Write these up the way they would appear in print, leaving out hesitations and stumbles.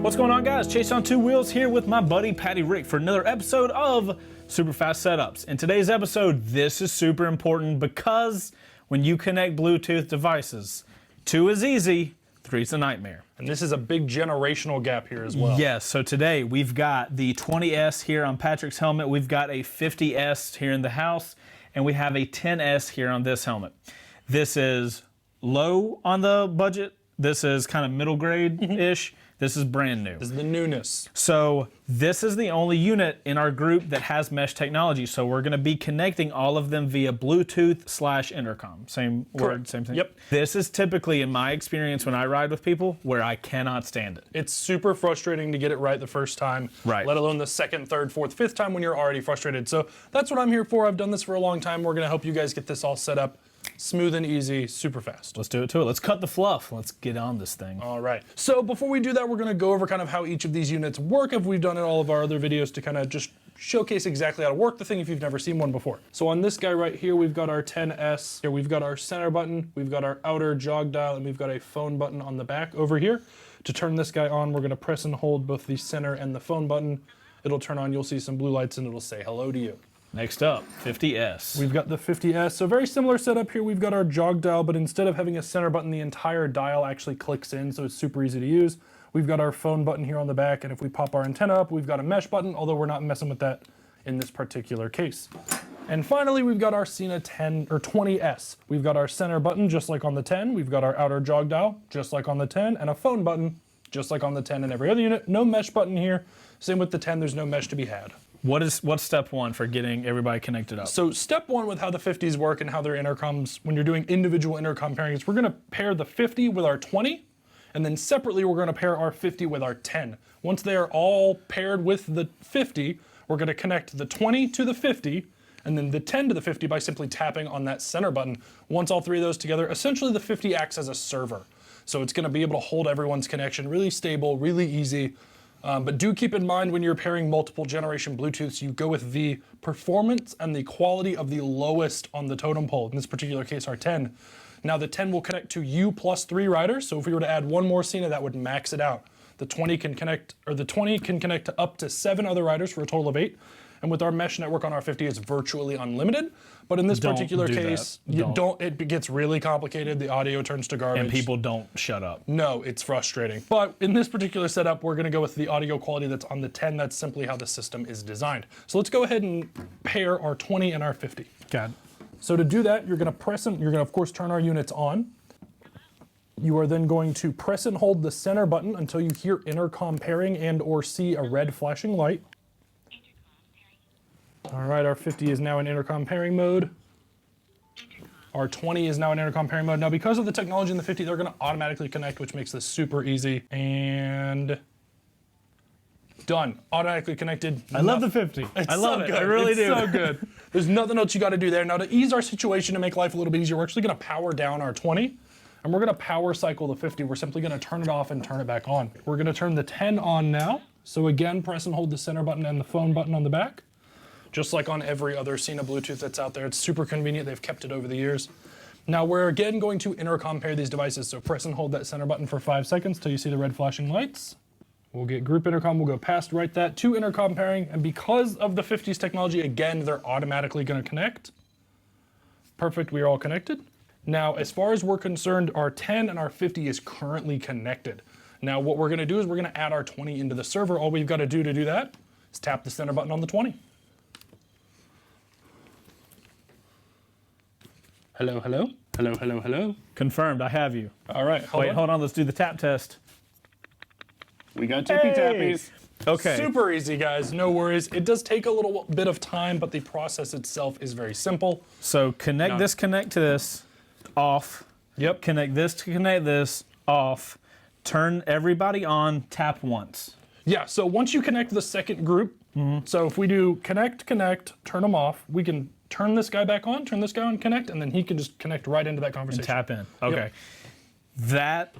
What's going on, guys? Chaseontwowheels here with my buddy Patty Rick for another episode of Superfast Setups. In today's episode, this is super important because when you connect Bluetooth devices, 2 is easy, 3 is a nightmare. And this is a big generational gap here as well. Yes, so today we've got the 20s here on Patrick's helmet, we've got a 50s here in the house, and we have a 10s here on this helmet. This is low on the budget. This is kind of middle grade-ish. This is brand new. This is the newness. So this is the only unit in our group that has mesh technology. So we're going to be connecting all of them via Bluetooth/intercom. Same word, same thing. Yep. This is typically, in my experience when I ride with people, where I cannot stand it. It's super frustrating to get it right the first time, Right. let alone the second, third, fourth, fifth time when you're already frustrated. So that's what I'm here for. I've done this for a long time. We're going to help you guys get this all set up smooth and easy, super fast. Let's do it to it. Let's cut the fluff. Let's get on this thing. All right. So before we do that, we're going to go over kind of how each of these units work, as we've done in all of our other videos, to kind of just showcase exactly how to work the thing if you've never seen one before. So on this guy right here, we've got our 10S. Here we've got our center button, we've got our outer jog dial, and we've got a phone button on the back over here. To turn this guy on, we're going to press and hold both the center and the phone button. It'll turn on, you'll see some blue lights, and it'll say hello to you. Next up, 50S. We've got the 50S. So very similar setup here. We've got our jog dial, but instead of having a center button, the entire dial actually clicks in, so it's super easy to use. We've got our phone button here on the back, and if we pop our antenna up, we've got a mesh button, although we're not messing with that in this particular case. And finally, we've got our Sena 20s. We've got our center button, just like on the 10. We've got our outer jog dial, just like on the 10, and a phone button, just like on the 10 and every other unit. No mesh button here. Same with the 10, there's no mesh to be had. What's step one for getting everybody connected up? So step one with how the 50s work and how their intercoms, when you're doing individual intercom pairings, we're gonna pair the 50 with our 20, and then separately we're gonna pair our 50 with our 10. Once they are all paired with the 50, we're gonna connect the 20 to the 50, and then the 10 to the 50 by simply tapping on that center button. Once all three of those together, essentially the 50 acts as a server. So it's gonna be able to hold everyone's connection really stable, really easy. But do keep in mind when you're pairing multiple generation Bluetooths, you go with the performance and the quality of the lowest on the totem pole. In this particular case, our 10. Now the 10 will connect to you plus 3 riders. So if we were to add one more Sena, that would max it out. The 20 can connect to up to 7 other riders for a total of 8. And with our mesh network on our 50, it's virtually unlimited. But in this particular case, it gets really complicated. The audio turns to garbage. And people don't shut up. No, it's frustrating. But in this particular setup, we're gonna go with the audio quality that's on the 10. That's simply how the system is designed. So let's go ahead and pair our 20 and our 50. God. So to do that, you're gonna of course turn our units on. You are then going to press and hold the center button until you hear intercom pairing and or see a red flashing light. All right, our 50 is now in intercom pairing mode. Our 20 is now in intercom pairing mode. Now, because of the technology in the 50, they're gonna automatically connect, which makes this super easy. And done, automatically connected. I love the 50. I love it, I really do. It's so good. There's nothing else you gotta do there. Now to ease our situation, to make life a little bit easier, we're actually gonna power down our 20, and we're gonna power cycle the 50. We're simply gonna turn it off and turn it back on. We're gonna turn the 10 on now. So again, press and hold the center button and the phone button on the back. Just like on every other Sena Bluetooth that's out there. It's super convenient, they've kept it over the years. Now we're again going to intercom pair these devices, so press and hold that center button for 5 seconds till you see the red flashing lights. We'll get group intercom, we'll go past right that to intercom pairing, and because of the 50s technology, again, they're automatically gonna connect. Perfect, we are all connected. Now, as far as we're concerned, our 10 and our 50 is currently connected. Now what we're gonna do is we're gonna add our 20 into the server. All we've gotta do to do that is tap the center button on the 20. Hello, hello, hello, hello, hello. Confirmed, I have you. All right, hold on, let's do the tap test. We got tippy tappies. Okay. Super easy, guys, no worries. It does take a little bit of time, but the process itself is very simple. So connect to this, off. Yep. Connect this to connect this, off. Turn everybody on, tap once. Yeah, so once you connect the second group, so if we do connect, turn them off, we can turn this guy back on, turn this guy on, connect, and then he can just connect right into that conversation. And tap in, okay. Yep.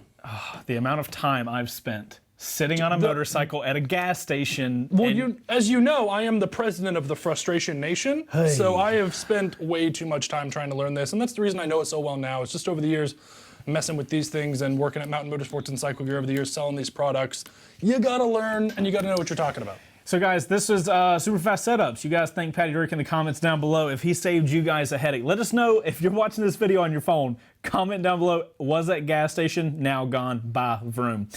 The amount of time I've spent sitting on a motorcycle at a gas station. Well, as you know, I am the president of the Frustration Nation, so I have spent way too much time trying to learn this, and that's the reason I know it so well now. It's just over the years, messing with these things and working at Mountain Motorsports and Cycle Gear over the years, selling these products, you gotta learn and you gotta know what you're talking about. So guys, this is Superfast Setups. You guys thank Patty Rick in the comments down below if he saved you guys a headache. Let us know if you're watching this video on your phone. Comment down below, was that gas station now gone? Bye, vroom.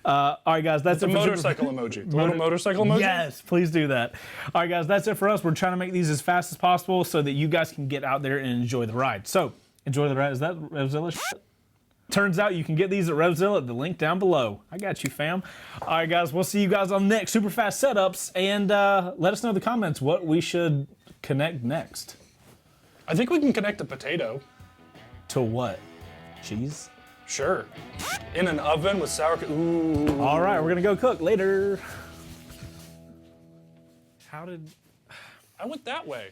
All right, guys, that's It's it a for motorcycle emoji. The little motorcycle emoji? Yes, please do that. All right, guys, that's it for us. We're trying to make these as fast as possible so that you guys can get out there and enjoy the ride. So, enjoy the ride. Is that Revzilla shit? Turns out you can get these at Revzilla at the link down below. I got you, fam. All right, guys, we'll see you guys on the next Superfast Setups, and let us know in the comments what we should connect next. I think we can connect a potato. To what? Cheese? Sure. In an oven with sour cream. Ooh. All right, we're gonna go cook later. How did... I went that way.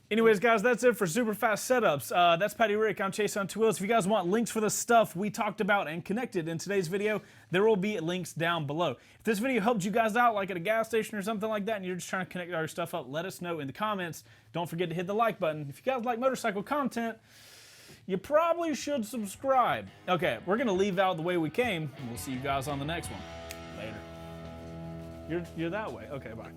Anyways, guys, that's it for Superfast Setups. That's Patty Rick. I'm Chaseontwowheels. If you guys want links for the stuff we talked about and connected in today's video, there will be links down below. If this video helped you guys out, like at a gas station or something like that, and you're just trying to connect our stuff up, let us know in the comments. Don't forget to hit the like button. If you guys like motorcycle content, you probably should subscribe. Okay, we're gonna leave out the way we came, and we'll see you guys on the next one. Later. You're that way. Okay, bye.